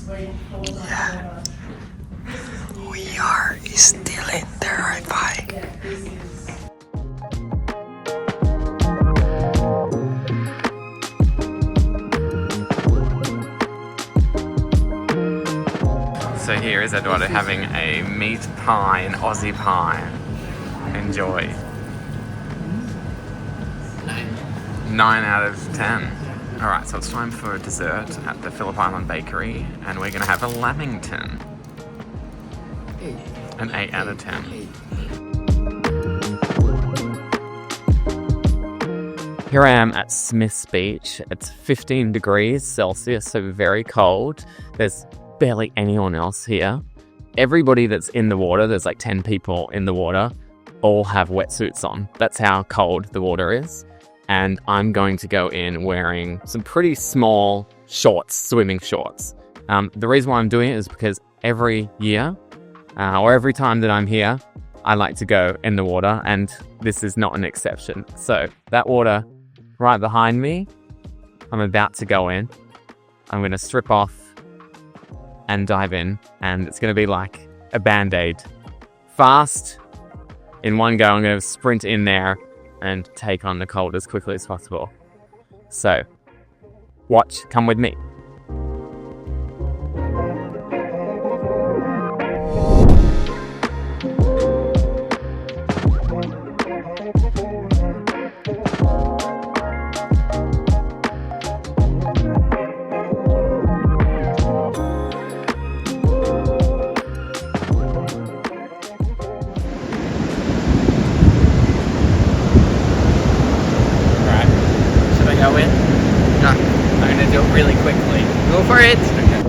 Yeah. We are still in the Wi-Fi. So here is Eduardo having a meat pie, an Aussie pie. Enjoy. 9 out of 10. Alright, so it's time for dessert at the Phillip Island Bakery, and we're going to have a Lamington. An 8 out of 10. Here I am at Smith's Beach. It's 15 degrees Celsius, so very cold. There's barely anyone else here. Everybody that's in the water, there's like 10 people in the water, all have wetsuits on. That's how cold the water is. And I'm going to go in wearing some pretty small shorts, swimming shorts. The reason why I'm doing it is because every year, or every time that I'm here, I like to go in the water, and this is not an exception. So that water right behind me, I'm about to go in. I'm going to strip off and dive in, and it's going to be like a band-aid. Fast, in one go, I'm going to sprint in there and take on the cold as quickly as possible. So, watch, come with me. Go in? No, I'm going to do it really quickly. Go for it! Okay.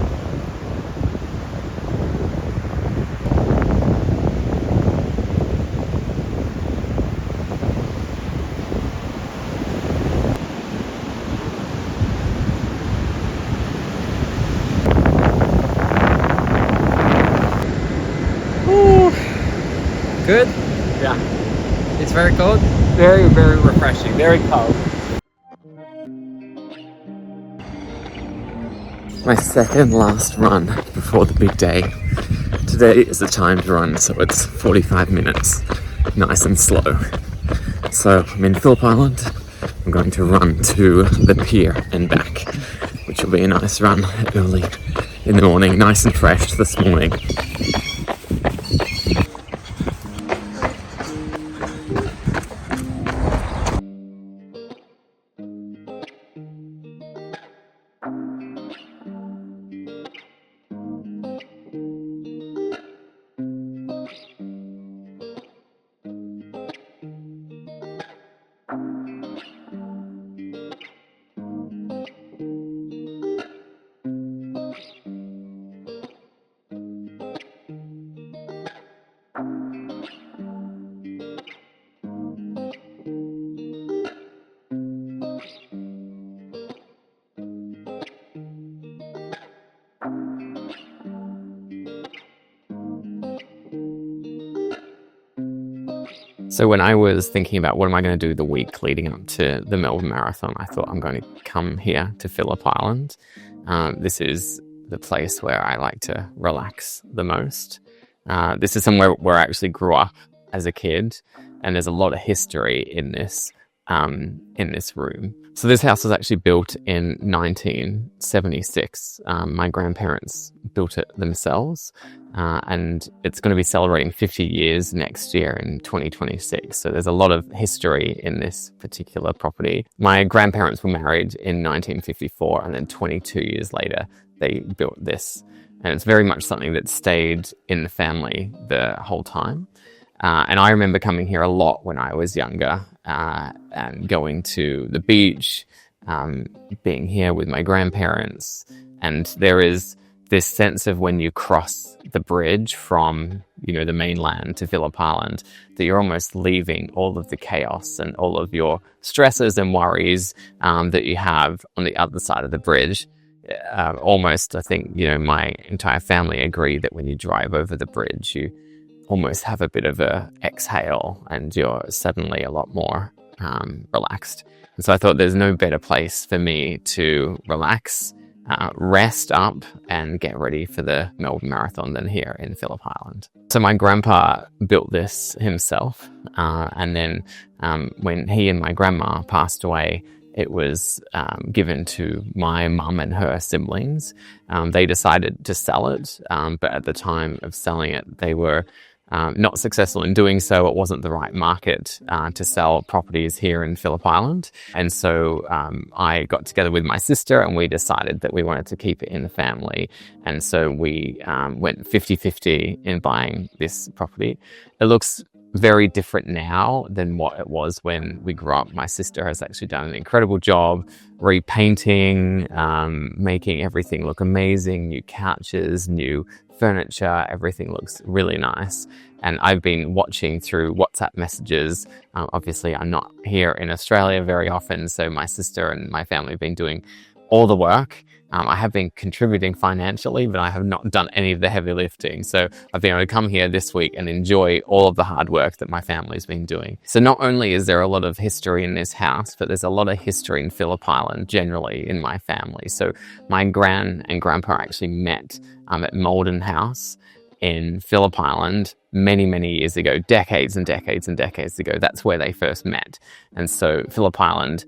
Ooh. Good? Yeah. It's very cold? Very, very refreshing. Very cold. My second last run before the big day. Today is the timed run, so it's 45 minutes, nice and slow. So I'm in Phillip Island. I'm going to run to the pier and back, which will be a nice run early in the morning, nice and fresh this morning. So when I was thinking about what am I going to do the week leading up to the Melbourne Marathon, I thought I'm going to come here to Phillip Island. This is the place where I like to relax the most. This is somewhere where I actually grew up as a kid, and there's a lot of history in this room. So this house was actually built in 1976. My grandparents built it themselves, and it's going to be celebrating 50 years next year in 2026. So there's a lot of history in this particular property. My grandparents were married in 1954, and then 22 years later, they built this. And it's very much something that stayed in the family the whole time. And I remember coming here a lot when I was younger, and going to the beach, being here with my grandparents. And there is this sense of when you cross the bridge from, the mainland to Phillip Island, that you're almost leaving all of the chaos and all of your stresses and worries that you have on the other side of the bridge. Almost, I think, my entire family agree that when you drive over the bridge, you almost have a bit of a exhale and you're suddenly a lot more relaxed. And so I thought there's no better place for me to relax rest up and get ready for the Melbourne Marathon then here in Phillip Island. So my grandpa built this himself, and then when he and my grandma passed away, it was given to my mum and her siblings. They decided to sell it, but at the time of selling it, they were not successful in doing so. It wasn't the right market to sell properties here in Phillip Island. And so I got together with my sister and we decided that we wanted to keep it in the family. And so we went 50-50 in buying this property. It looks very different now than what it was when we grew up. My sister has actually done an incredible job repainting, making everything look amazing, new couches, new furniture, everything looks really nice. And I've been watching through WhatsApp messages. Obviously, I'm not here in Australia very often, so my sister and my family have been doing all the work. I have been contributing financially, but I have not done any of the heavy lifting. So I've been able to come here this week and enjoy all of the hard work that my family's been doing. So not only is there a lot of history in this house, but there's a lot of history in Phillip Island generally in my family. So my gran and grandpa actually met at Malden House in Phillip Island many years ago, decades and decades and decades ago. That's where they first met. And so Phillip Island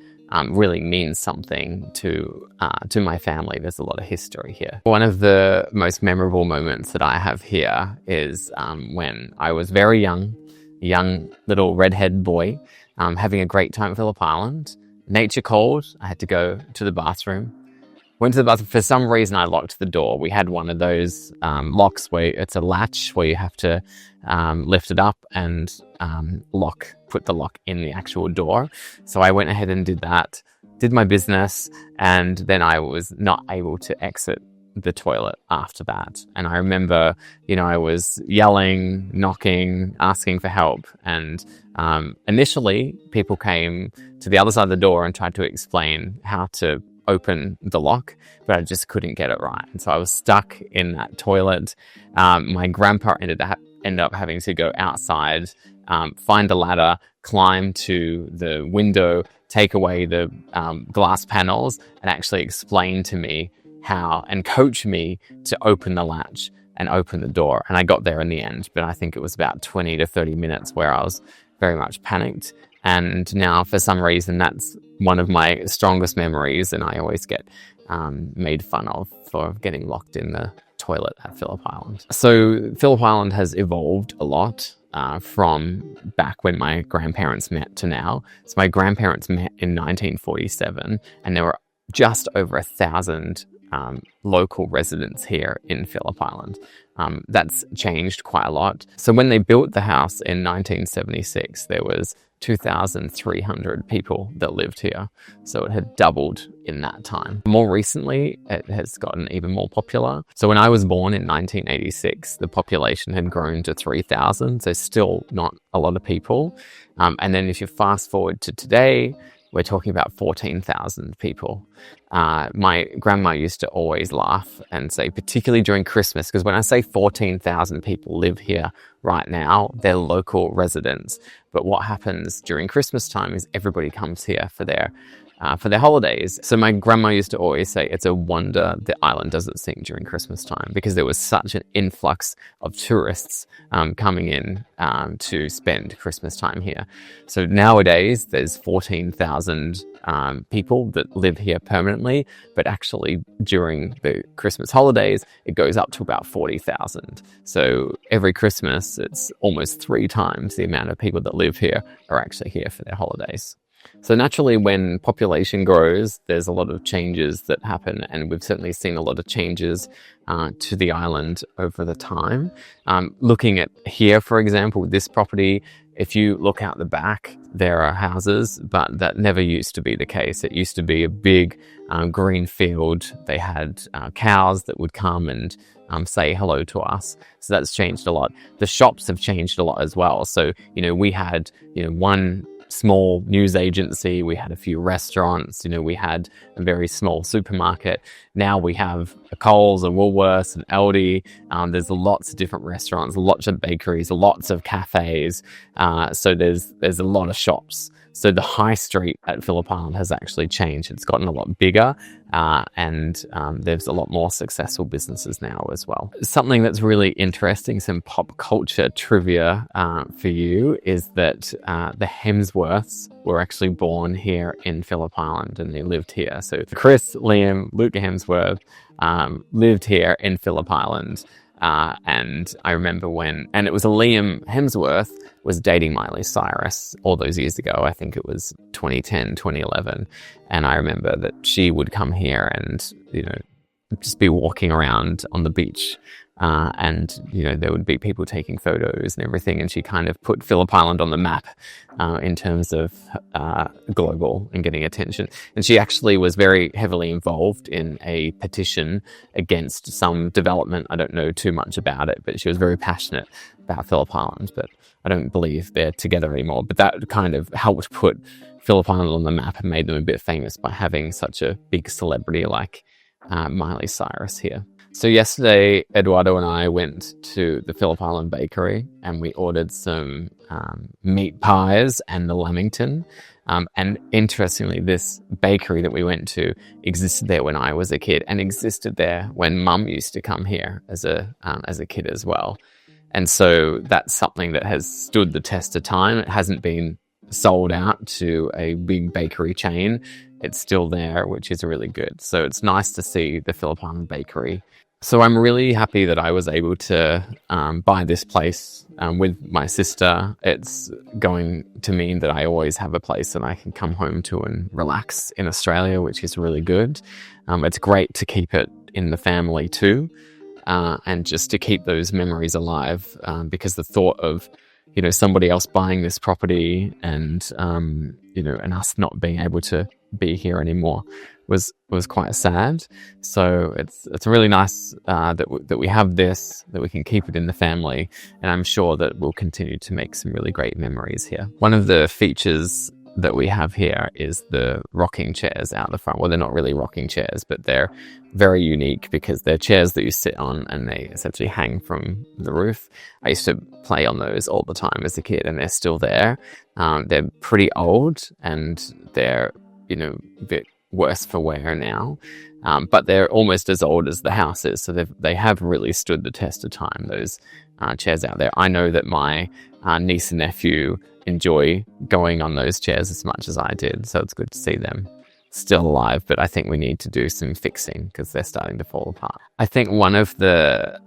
really means something to my family. There's a lot of history here. One of the most memorable moments that I have here is when I was very young little redhead boy, having a great time at Phillip Island. Nature called. I had to go to the bathroom. Went to the bathroom. For some reason, I locked the door. We had one of those locks where it's a latch where you have to lift it up and put the lock in the actual door. So I went ahead and did that, did my business, and then I was not able to exit the toilet after that. And I remember, I was yelling, knocking, asking for help. And initially, people came to the other side of the door and tried to explain how to open the lock, but I just couldn't get it right. And so I was stuck in that toilet. My grandpa ended up having to go outside, find a ladder, climb to the window, take away the glass panels, and actually explain to me how and coach me to open the latch and open the door. And I got there in the end, but I think it was about 20 to 30 minutes where I was very much panicked. And now, for some reason, that's one of my strongest memories, and I always get made fun of for getting locked in the toilet at Phillip Island. So Phillip Island has evolved a lot from back when my grandparents met to now. So my grandparents met in 1947, and there were just over 1,000 local residents here in Phillip Island. That's changed quite a lot. So when they built the house in 1976, there was 2,300 people that lived here. So it had doubled in that time. More recently, it has gotten even more popular. So when I was born in 1986, the population had grown to 3,000. So still not a lot of people. And then if you fast forward to today, we're talking about 14,000 people. My grandma used to always laugh and say, particularly during Christmas, because when I say 14,000 people live here right now, they're local residents. But what happens during Christmas time is everybody comes here for their holidays. So my grandma used to always say it's a wonder the island doesn't sink during Christmas time, because there was such an influx of tourists coming in to spend Christmas time here. So nowadays there's 14,000 people that live here permanently, but actually during the Christmas holidays it goes up to about 40,000. So every Christmas it's almost 3 times the amount of people that live here are actually here for their holidays. So naturally, when population grows, there's a lot of changes that happen, and we've certainly seen a lot of changes to the island over the time. Looking at here, for example, this property, if you look out the back, there are houses, but that never used to be the case. It used to be a big green field. They had cows that would come and say hello to us. So that's changed a lot. The shops have changed a lot as well. So, we had, one small news agency, we had a few restaurants, we had a very small supermarket. Now we have a Coles, a Woolworths, an Aldi. There's lots of different restaurants, lots of bakeries, lots of cafes. So there's a lot of shops. So the high street at Phillip Island has actually changed. It's gotten a lot bigger, and there's a lot more successful businesses now as well. Something that's really interesting, some pop culture trivia for you, is that the Hemsworths were actually born here in Phillip Island, and they lived here. So Chris, Liam, Luke Hemsworth lived here in Phillip Island. And I remember and it was Liam Hemsworth was dating Miley Cyrus all those years ago. I think it was 2010, 2011. And I remember that she would come here and, just be walking around on the beach. And there would be people taking photos and everything. And she kind of put Phillip Island on the map in terms of global and getting attention. And she actually was very heavily involved in a petition against some development. I don't know too much about it, but she was very passionate about Phillip Island. But I don't believe they're together anymore. But that kind of helped put Phillip Island on the map and made them a bit famous by having such a big celebrity like Miley Cyrus here. So yesterday, Eduardo and I went to the Phillip Island Bakery and we ordered some meat pies and the lamington. And interestingly, this bakery that we went to existed there when I was a kid and existed there when Mum used to come here as a kid as well. And so that's something that has stood the test of time. It hasn't been sold out to a big bakery chain. It's still there, which is really good. So it's nice to see the Phillip Island Bakery. So I'm really happy that I was able to buy this place with my sister. It's going to mean that I always have a place that I can come home to and relax in Australia, which is really good. It's great to keep it in the family too, and just to keep those memories alive, because the thought of somebody else buying this property and and us not being able to be here anymore was quite sad. So it's really nice that we have this, that we can keep it in the family, and I'm sure that we'll continue to make some really great memories here. One of the features that we have here is the rocking chairs out the front. Well, they're not really rocking chairs, but they're very unique because they're chairs that you sit on and they essentially hang from the roof. I used to play on those all the time as a kid, and they're still there. They're pretty old and they're a bit worse for wear now, but they're almost as old as the house is, so they have really stood the test of time, those chairs out there. I know that my niece and nephew enjoy going on those chairs as much as I did, so it's good to see them still alive, but I think we need to do some fixing because they're starting to fall apart. I think one of the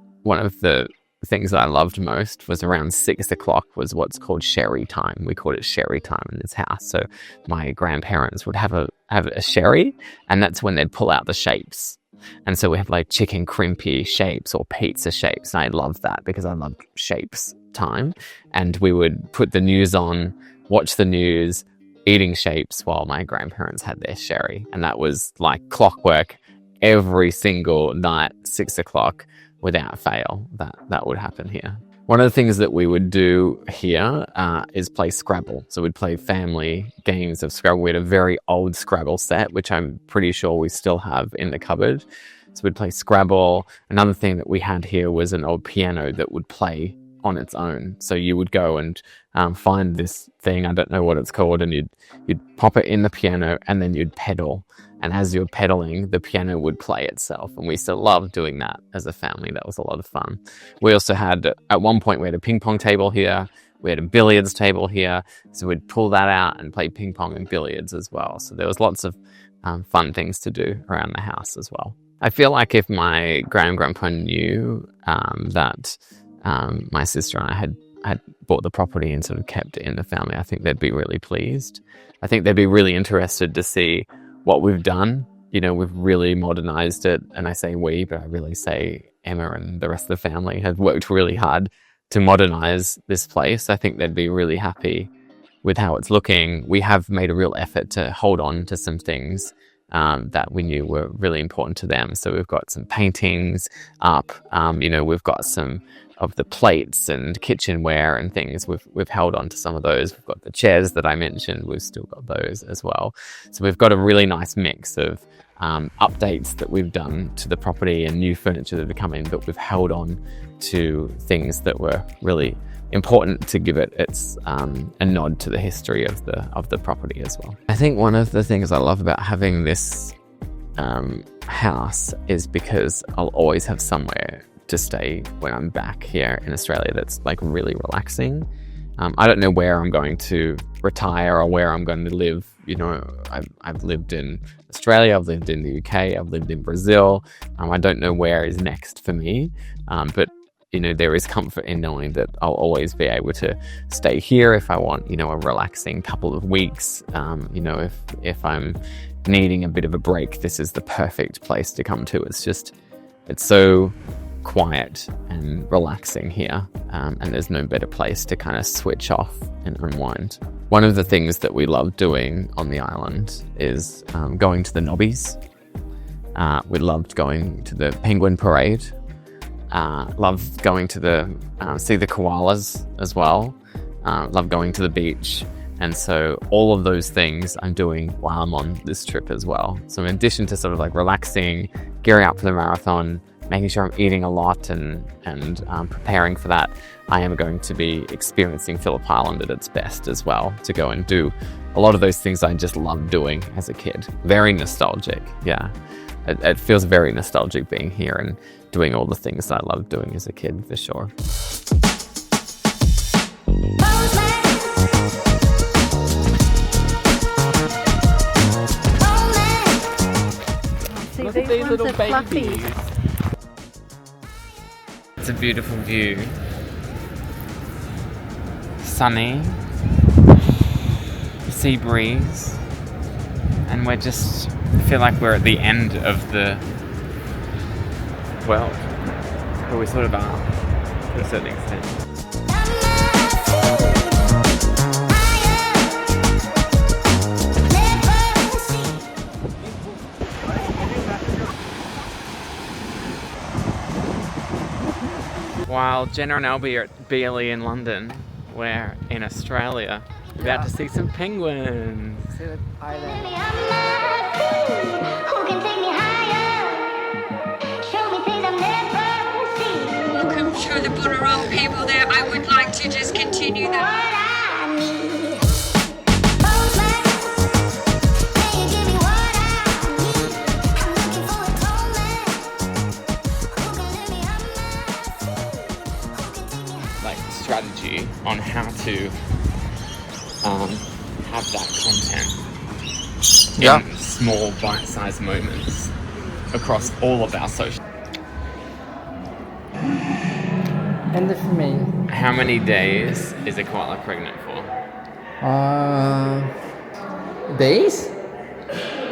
things that I loved most was around 6 o'clock was what's called sherry time. We called it sherry time in this house. So my grandparents would have a sherry, and that's when they'd pull out the shapes. And so we have like chicken crimpy shapes or pizza shapes. And I loved that because I loved shapes time. And we would put the news on, watch the news, eating shapes while my grandparents had their sherry. And that was like clockwork every single night, 6 o'clock. Without fail, that would happen here. One of the things that we would do here is play Scrabble. So we'd play family games of Scrabble. We had a very old Scrabble set, which I'm pretty sure we still have in the cupboard. So we'd play Scrabble. Another thing that we had here was an old piano that would play on its own. So you would go and find this thing, I don't know what it's called, and you'd pop it in the piano and then you'd pedal. And as you're pedaling, the piano would play itself. And we still loved doing that as a family. That was a lot of fun. We also had, at one point, we had a ping pong table here. We had a billiards table here. So we'd pull that out and play ping pong and billiards as well. So there was lots of fun things to do around the house as well. I feel like if my grandpa knew that my sister and I had bought the property and sort of kept it in the family, I think they'd be really pleased. I think they'd be really interested to see what we've done. We've really modernized it, and I say we, but I really say Emma and the rest of the family have worked really hard to modernize this place. I think they'd be really happy with how it's looking. We have made a real effort to hold on to some things that we knew were really important to them. So we've got some paintings up, we've got some of the plates and kitchenware and things. We've held on to some of those. We've got the chairs that I mentioned. We've still got those as well. So we've got a really nice mix of updates that we've done to the property and new furniture that have come in, but we've held on to things that were really important to give it its a nod to the history of the property as well. I think one of the things I love about having this house is because I'll always have somewhere to stay when I'm back here in Australia that's like really relaxing. I don't know where I'm going to retire or where I'm going to live. You know, I've lived in Australia, I've lived in the UK, I've lived in Brazil. I don't know where is next for me, but you know, there is comfort in knowing that I'll always be able to stay here if I want, you know, a relaxing couple of weeks. You know, if I'm needing a bit of a break, this is the perfect place to come to. It's so quiet and relaxing here, and there's no better place to kind of switch off and unwind. One of the things that we love doing on the island is going to the nobbies. We loved going to the penguin parade. Love going to see the koalas as well. Love going to the beach. And so all of those things I'm doing while I'm on this trip as well. So in addition to sort of like relaxing, gearing up for the marathon, making sure I'm eating a lot and preparing for that, I am going to be experiencing Phillip Island at its best as well, to go and do a lot of those things I just loved doing as a kid. Very nostalgic, yeah. It feels very nostalgic being here and doing all the things I loved doing as a kid, for sure. Look at these little babies. It's a beautiful view. Sunny, sea breeze, and I feel like we're at the end of the world. But we sort of are, to a certain extent. While Jenna and Albie are at Bealey in London, we're in Australia, about to see some penguins. Phillip Island. Welcome to the Bunurong people there. I would like to just continue that. Strategy on how to have that content in small bite-sized moments across all of our social. And for me, how many days is a koala pregnant for? days?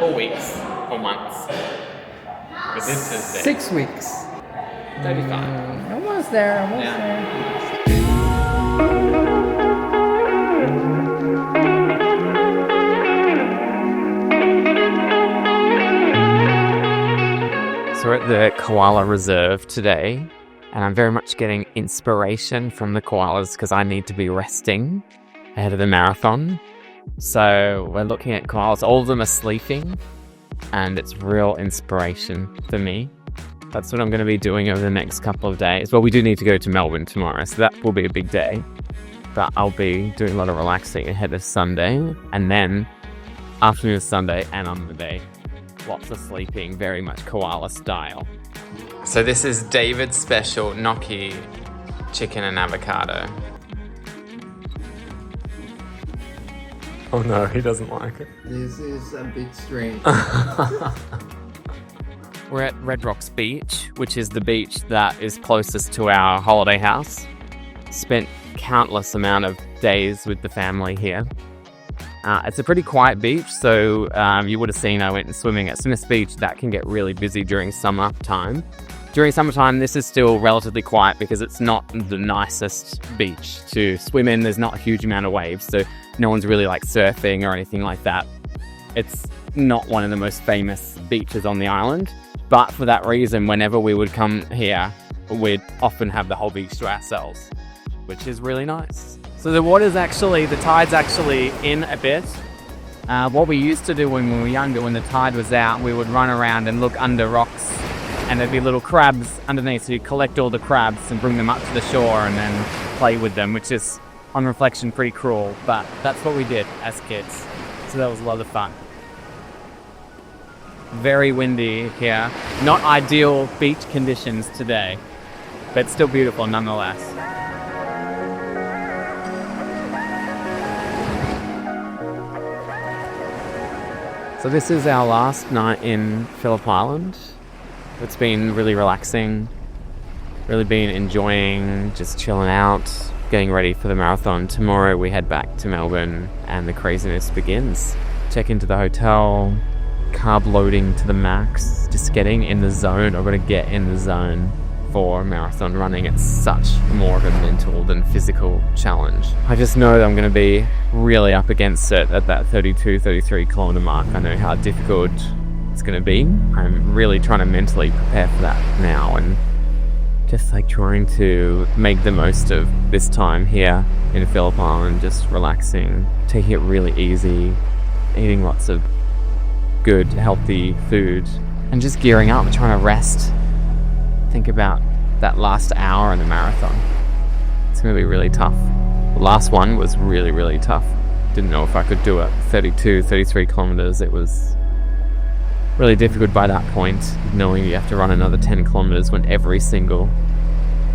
Or weeks, or months. But this is 6 weeks. 35. Almost there. There. So we're at the Koala Reserve today, and I'm very much getting inspiration from the koalas because I need to be resting ahead of the marathon. So we're looking at koalas. All of them are sleeping, and it's real inspiration for me. That's what I'm going to be doing over the next couple of days. Well, we do need to go to Melbourne tomorrow, so that will be a big day. But I'll be doing a lot of relaxing ahead of Sunday, and then afternoon of Sunday and on the day, lots of sleeping, very much koala style. So this is David's special gnocchi, chicken and avocado. Oh no, he doesn't like it. This is a bit strange. We're at Red Rocks Beach, which is the beach that is closest to our holiday house. Spent countless amount of days with the family here. It's a pretty quiet beach, so you would have seen I went swimming at Smith's Beach. That can get really busy during summertime. During summertime, this is still relatively quiet because it's not the nicest beach to swim in. There's not a huge amount of waves, so no one's really like surfing or anything like that. It's not one of the most famous beaches on the island, but for that reason, whenever we would come here, we'd often have the whole beach to ourselves, which is really nice. So the tide's actually in a bit. What we used to do when we were younger, when the tide was out, we would run around and look under rocks, and there'd be little crabs underneath, so you collect all the crabs and bring them up to the shore and then play with them, which is, on reflection, pretty cruel, but that's what we did as kids. So that was a lot of fun. Very windy here. Not ideal beach conditions today, but still beautiful nonetheless. So this is our last night in Phillip Island. It's been really relaxing, really been enjoying just chilling out, getting ready for the marathon. Tomorrow we head back to Melbourne and the craziness begins. Check into the hotel, carb loading to the max, just getting in the zone. I've got to get in the zone for marathon running. It's such more of a mental than physical challenge. I just know that I'm going to be really up against it at that 33 kilometer mark. I know how difficult it's going to be. I'm really trying to mentally prepare for that now, and just like trying to make the most of this time here in Phillip Island, just relaxing, taking it really easy, eating lots of good, healthy food, and just gearing up, trying to rest. Think about that last hour in the marathon. It's going to be really tough. The last one was really, really tough. Didn't know if I could do it. 33 kilometers. It was really difficult by that point, knowing you have to run another 10 kilometers when every single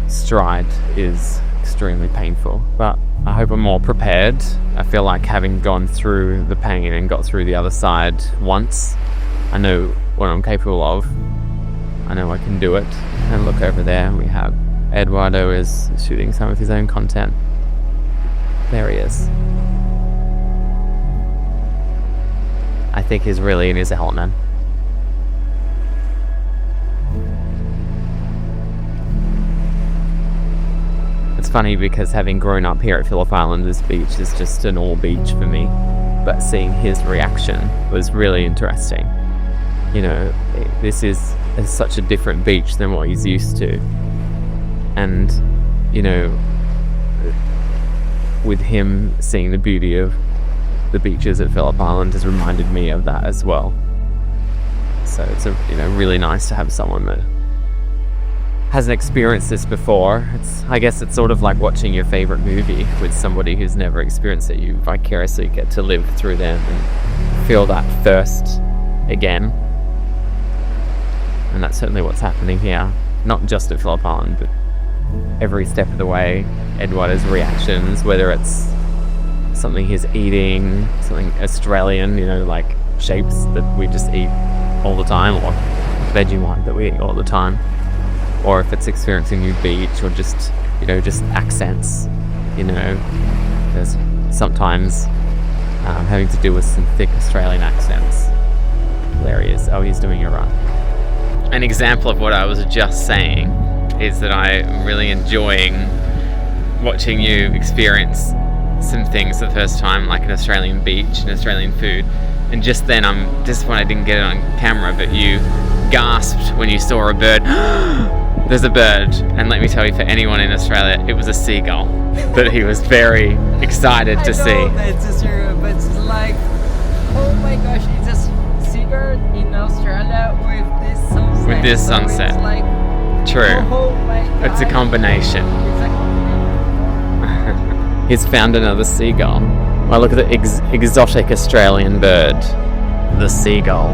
stride is extremely painful. But I hope I'm more prepared. I feel like having gone through the pain and got through the other side once, I know what I'm capable of. I know I can do it. And look over there, we have Eduardo is shooting some of his own content. There he is. I think he's really in his element. It's funny because having grown up here at Phillip Island, this beach is just an all beach for me. But seeing his reaction was really interesting. You know, this is such a different beach than what he's used to. And, you know, with him seeing the beauty of the beaches at Phillip Island has reminded me of that as well. So it's really nice to have someone that hasn't experienced this before. I guess it's sort of like watching your favorite movie with somebody who's never experienced it. You vicariously get to live through them and feel that thirst again. And that's certainly what's happening here. Not just at Phillip Island, but every step of the way. Eduardo's reactions, whether it's something he's eating, something Australian, like shapes that we just eat all the time, or Vegemite that we eat all the time, or if it's experiencing a new beach, or just accents. There's sometimes having to do with some thick Australian accents. There he is. Oh, he's doing a run. An example of what I was just saying is that I'm really enjoying watching you experience some things the first time, like an Australian beach and Australian food. And just then, I'm disappointed I didn't get it on camera, but you gasped when you saw a bird. There's a bird. And let me tell you, for anyone in Australia, it was a seagull that he was very excited to see. I know that's true, but it's like, oh my gosh, it's a seagull in Australia with this sunset. With this sunset. It's like, true. oh my gosh. It's a combination. It's a combination. He's found another seagull. Well, look at the exotic Australian bird, the seagull.